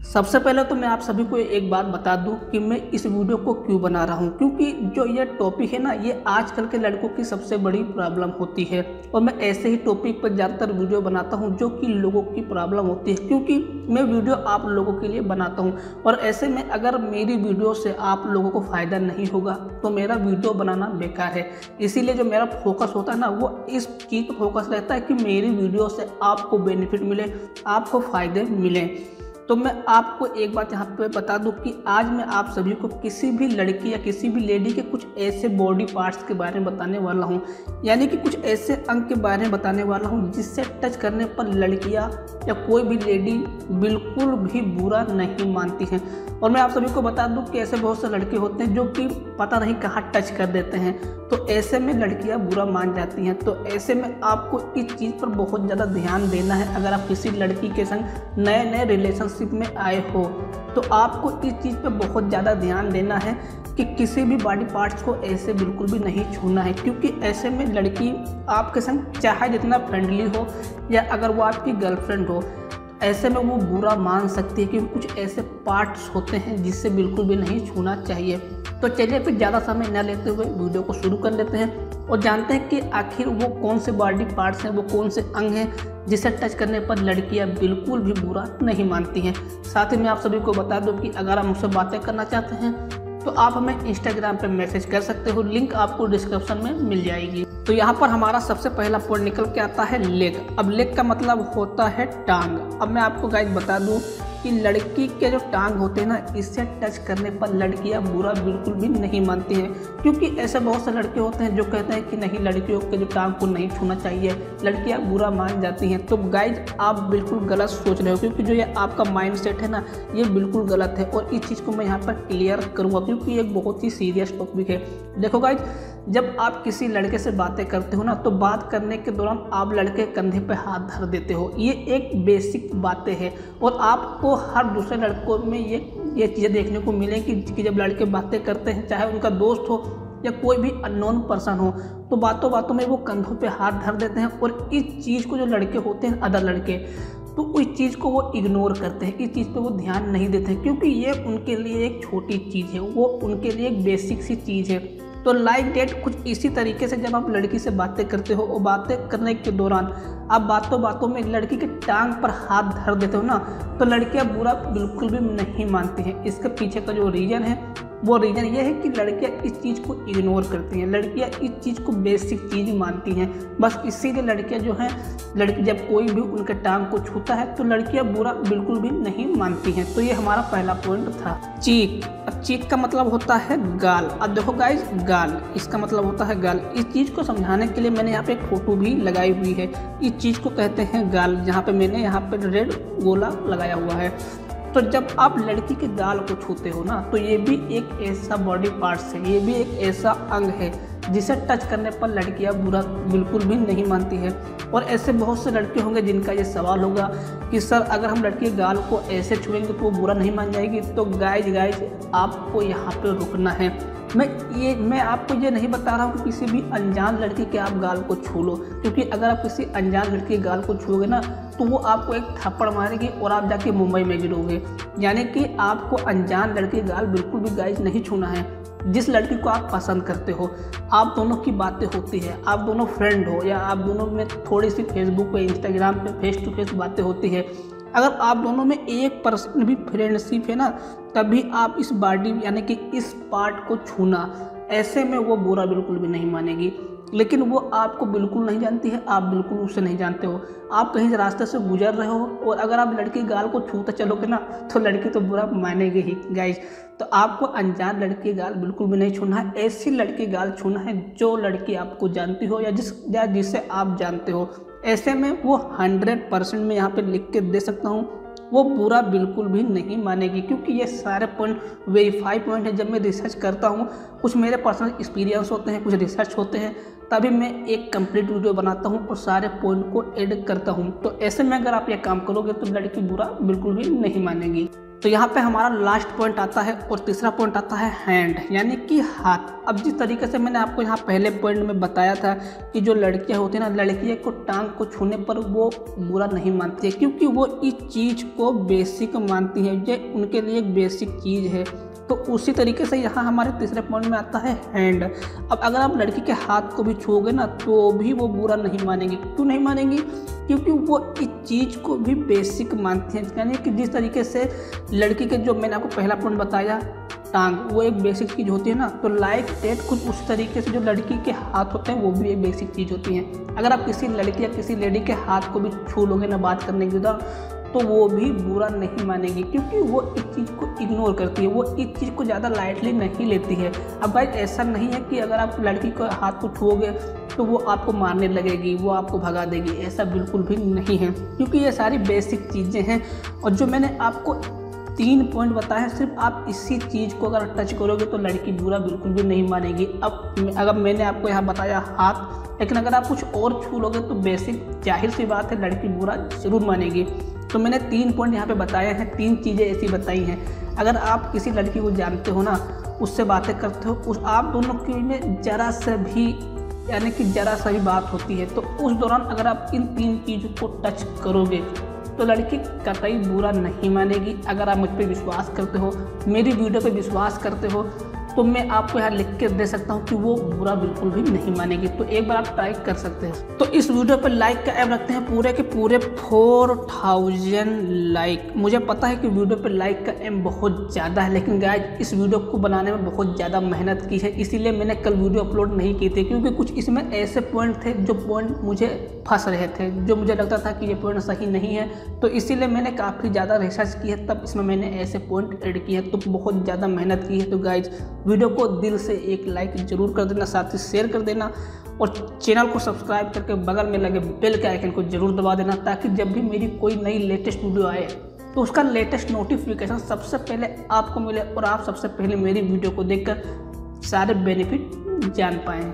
सबसे पहले तो मैं आप सभी को एक बात बता दूं कि मैं इस वीडियो को क्यों बना रहा हूं, क्योंकि जो ये टॉपिक है ना, ये आजकल के लड़कों की सबसे बड़ी प्रॉब्लम होती है। और मैं ऐसे ही टॉपिक पर ज़्यादातर वीडियो बनाता हूं जो कि लोगों की प्रॉब्लम होती है, क्योंकि मैं वीडियो आप लोगों के लिए बनाता हूं। और ऐसे में अगर मेरी वीडियो से आप लोगों को फ़ायदा नहीं होगा तो मेरा वीडियो बनाना बेकार है। इसीलिए जो मेरा फोकस होता है ना, वो इस चीज़ पर फोकस रहता है कि मेरी वीडियो से आपको बेनिफिट मिले, आपको फ़ायदे मिलें। तो मैं आपको एक बात यहाँ पे बता दूं कि आज मैं आप सभी को किसी भी लड़की या किसी भी लेडी के कुछ ऐसे बॉडी पार्ट्स के बारे में बताने वाला हूँ, यानी कि कुछ ऐसे अंग के बारे में बताने वाला हूँ जिससे टच करने पर लड़कियाँ या कोई भी लेडी बिल्कुल भी बुरा नहीं मानती हैं। और मैं आप सभी को बता दूं कि ऐसे बहुत से लड़के होते हैं जो कि पता नहीं कहाँ टच कर देते हैं, तो ऐसे में लड़कियां बुरा मान जाती हैं। तो ऐसे में आपको इस चीज़ पर बहुत ज़्यादा ध्यान देना है। अगर आप किसी लड़की के संग नए नए रिलेशनशिप में आए हो तो आपको इस चीज़ पर बहुत ज़्यादा ध्यान देना है कि किसी भी बॉडी पार्ट्स को ऐसे बिल्कुल भी नहीं छूना है, क्योंकि ऐसे में लड़की आपके संग चाहे जितना फ्रेंडली हो या अगर वो आपकी गर्लफ्रेंड हो, ऐसे में वो बुरा मान सकती है, क्योंकि कुछ ऐसे पार्ट्स होते हैं जिससे बिल्कुल भी नहीं छूना चाहिए। तो चलिए फिर ज़्यादा समय न लेते हुए वीडियो को शुरू कर लेते हैं और जानते हैं कि आखिर वो कौन से बॉडी पार्ट्स हैं, वो कौन से अंग हैं जिसे टच करने पर लड़कियां बिल्कुल भी बुरा नहीं मानती हैं। साथ ही मैं आप सभी को बता दूं कि अगर आप मुझसे बातें करना चाहते हैं तो आप हमें इंस्टाग्राम पे मैसेज कर सकते हो, लिंक आपको डिस्क्रिप्शन में मिल जाएगी। तो यहाँ पर हमारा सबसे पहला पॉइंट निकल के आता है लेग। अब लेग का मतलब होता है टांग। अब मैं आपको गाइस बता दूं कि लड़की के जो टांग होते हैं ना, इससे टच करने पर लड़कियां बुरा बिल्कुल भी नहीं मानती हैं, क्योंकि ऐसे बहुत से लड़के होते हैं जो कहते हैं कि नहीं, लड़कियों के जो टांग को नहीं छूना चाहिए, लड़कियां बुरा मान जाती हैं। तो गाइज आप बिल्कुल गलत सोच रहे हो, क्योंकि जो ये आपका माइंड सेट है ना, ये बिल्कुल गलत है। और इस चीज़ को मैं यहाँ पर क्लियर करूँगा, क्योंकि ये बहुत ही सीरियस टॉपिक है। देखो गाइज, जब आप किसी लड़के से बातें करते हो ना, तो बात करने के दौरान आप लड़के कंधे पे हाथ धर देते हो। ये एक बेसिक बातें हैं और आपको हर दूसरे लड़कों में ये चीज़ें देखने को मिलेंगी कि जब लड़के बातें करते हैं, चाहे उनका दोस्त हो या कोई भी अननोन पर्सन हो, तो बातों बातों में वो कंधों पे हाथ धर देते हैं। और इस चीज़ को जो लड़के होते हैं, अदर लड़के, तो उस चीज़ को वो इग्नोर करते हैं, इस चीज़ पे वो ध्यान नहीं देते हैं, क्योंकि ये उनके लिए एक छोटी चीज़ है, वो उनके लिए एक बेसिक सी चीज़ है। तो लाइक डेट कुछ इसी तरीके से जब आप लड़की से बातें करते हो और बातें करने के दौरान आप बातों बातों में लड़की के टांग पर हाथ धर देते हो ना, तो लड़कियां बुरा बिल्कुल भी नहीं मानती हैं। इसके पीछे का जो रीज़न है, वो रीज़न ये है कि लड़कियां इस चीज़ को इग्नोर करती हैं, लड़कियां इस चीज़ को बेसिक चीज़ मानती हैं। बस इसीलिए लड़कियां जो हैं, लड़की जब कोई भी उनके टांग को छूता है तो लड़कियां बुरा बिल्कुल भी नहीं मानती हैं। तो ये हमारा पहला पॉइंट था। चीक। अब चीक का मतलब होता है गाल। अब देखो गाइज, गाल, इसका मतलब होता है गाल। इस चीज़ को समझाने के लिए मैंने यहाँ पे एक फोटो भी लगाई हुई है। इस चीज़ को कहते हैं गाल, जहाँ पे मैंने यहाँ पे रेड गोला लगाया हुआ है। तो जब आप लड़की के गाल को छूते हो ना, तो ये भी एक ऐसा बॉडी पार्ट्स है, ये भी एक ऐसा अंग है जिसे टच करने पर लड़कियां बुरा बिल्कुल भी नहीं मानती है। और ऐसे बहुत से लड़के होंगे जिनका ये सवाल होगा कि सर, अगर हम लड़की के गाल को ऐसे छुएंगे तो वो बुरा नहीं मान जाएगी। तो गाइज आपको यहाँ पे रुकना है। मैं आपको ये नहीं बता रहा हूँ कि किसी भी अनजान लड़की के आप गाल को छू लो, क्योंकि अगर आप किसी अनजान लड़की के गाल को छूओगे ना, तो वो आपको एक थप्पड़ मारेगी और आप जाके मुंबई में गिरोगे। यानी कि आपको अनजान लड़की गाल बिल्कुल भी गाइज नहीं छूना है। जिस लड़की को आप पसंद करते हो, आप दोनों की बातें होती है, आप दोनों फ्रेंड हो या आप दोनों में थोड़ी सी फेसबुक पे, इंस्टाग्राम पे फेस टू फेस बातें होती है, अगर आप दोनों में 1% भी फ्रेंडशिप है ना, तभी आप इस बॉडी यानी कि इस पार्ट को छूना, ऐसे में वो बुरा बिल्कुल भी नहीं मानेगी। लेकिन वो आपको बिल्कुल नहीं जानती है, आप बिल्कुल उसे नहीं जानते हो। आप कहीं रास्ते से गुजर रहे हो और अगर आप लड़की गाल को छूते चलोगे ना, तो लड़की तो बुरा मानेगी ही गाइज। तो आपको अनजान लड़की गाल बिल्कुल भी नहीं छूना है। ऐसी लड़की गाल छूना है जो लड़की आपको जानती हो या जिसे आप जानते हो। ऐसे में वो 100% में यहाँ पे लिख के दे सकता हूँ, वो बुरा बिल्कुल भी नहीं मानेगी, क्योंकि ये सारे पॉइंट वेरीफाई पॉइंट है। जब मैं रिसर्च करता हूँ, कुछ मेरे पर्सनल एक्सपीरियंस होते हैं, कुछ रिसर्च होते हैं, तभी मैं एक कंप्लीट वीडियो बनाता हूँ और सारे पॉइंट को ऐड करता हूँ। तो ऐसे में अगर आप ये काम करोगे तो लड़की बुरा बिल्कुल भी नहीं मानेगी। तो यहाँ पे हमारा लास्ट पॉइंट आता है और तीसरा पॉइंट आता है हैंड, यानी कि हाथ। अब जिस तरीके से मैंने आपको यहाँ पहले पॉइंट में बताया था कि जो लड़कियाँ होती हैं ना, लड़कियों को टांग को छूने पर वो बुरा नहीं मानती है, क्योंकि वो इस चीज़ को बेसिक मानती है, ये उनके लिए एक बेसिक चीज़ है। तो उसी तरीके से यहाँ हमारे तीसरे पॉइंट में आता है हैंड। अब अगर आप लड़की के हाथ को भी छूओगे ना तो भी वो बुरा नहीं मानेंगी। क्यों नहीं मानेंगी? क्योंकि वो इस चीज़ को भी बेसिक मानती हैं। यानी कि जिस तरीके से लड़की के, जो मैंने आपको पहला पॉइंट बताया, टांग, वो एक बेसिक चीज़ होती है ना, तो लाइक डेट कुछ उस तरीके से जो लड़की के हाथ होते हैं वो भी एक बेसिक चीज़ होती हैं। अगर आप किसी लड़की या किसी लेडी के हाथ को भी छू लोगे ना बात करने के दौरान, तो वो भी बुरा नहीं मानेगी, क्योंकि वो इस चीज़ को इग्नोर करती है, वो इस चीज़ को ज़्यादा लाइटली नहीं लेती है। अब भाई ऐसा नहीं है कि अगर आप लड़की को हाथ को छुओगे तो वो आपको मारने लगेगी, वो आपको भगा देगी, ऐसा बिल्कुल भी नहीं है, क्योंकि ये सारी बेसिक चीज़ें हैं। और जो मैंने आपको 3 पॉइंट बताया है, सिर्फ आप इसी चीज़ को अगर टच करोगे तो लड़की बुरा बिल्कुल भी नहीं मानेगी। अब अगर मैंने आपको यहाँ बताया हाथ, लेकिन अगर आप कुछ और छू लोगे तो बेसिक जाहिर सी बात है लड़की बुरा जरूर मानेगी। तो मैंने 3 पॉइंट यहाँ पे बताए हैं, 3 चीज़ें ऐसी बताई हैं। अगर आप किसी लड़की को जानते हो ना, उससे बातें करते हो, उस आप दोनों के में ज़रा सा भी, यानी कि ज़रा सा भी बात होती है, तो उस दौरान अगर आप इन 3 चीज़ों को टच करोगे तो लड़की कतई बुरा नहीं मानेगी। अगर आप मुझ पर विश्वास करते हो, मेरी वीडियो पे विश्वास करते हो, तो मैं आपको यहाँ लिख के दे सकता हूँ कि वो बुरा बिल्कुल भी नहीं मानेगी। तो एक बार आप ट्राई कर सकते हैं। तो इस वीडियो पर लाइक का एम रखते हैं पूरे के पूरे 4000 लाइक। मुझे पता है कि वीडियो पर लाइक का एम बहुत ज़्यादा है, लेकिन गाइस इस वीडियो को बनाने में बहुत ज़्यादा मेहनत की है, इसीलिए मैंने कल वीडियो अपलोड नहीं की थी, क्योंकि कुछ इसमें ऐसे पॉइंट थे जो पॉइंट मुझे फंस रहे थे, जो मुझे लगता था कि ये पॉइंट सही नहीं है। तो इसीलिए मैंने काफ़ी ज़्यादा रिसर्च की है, तब इसमें मैंने ऐसे पॉइंट ऐड किए हैं। तो बहुत ज़्यादा मेहनत की है। तो गाइज वीडियो को दिल से एक लाइक जरूर कर देना, साथ ही शेयर कर देना, और चैनल को सब्सक्राइब करके बगल में लगे बेल के आइकन को जरूर दबा देना, ताकि जब भी मेरी कोई नई लेटेस्ट वीडियो आए तो उसका लेटेस्ट नोटिफिकेशन सबसे पहले आपको मिले और आप सबसे पहले मेरी वीडियो को देखकर सारे बेनिफिट जान पाएँ।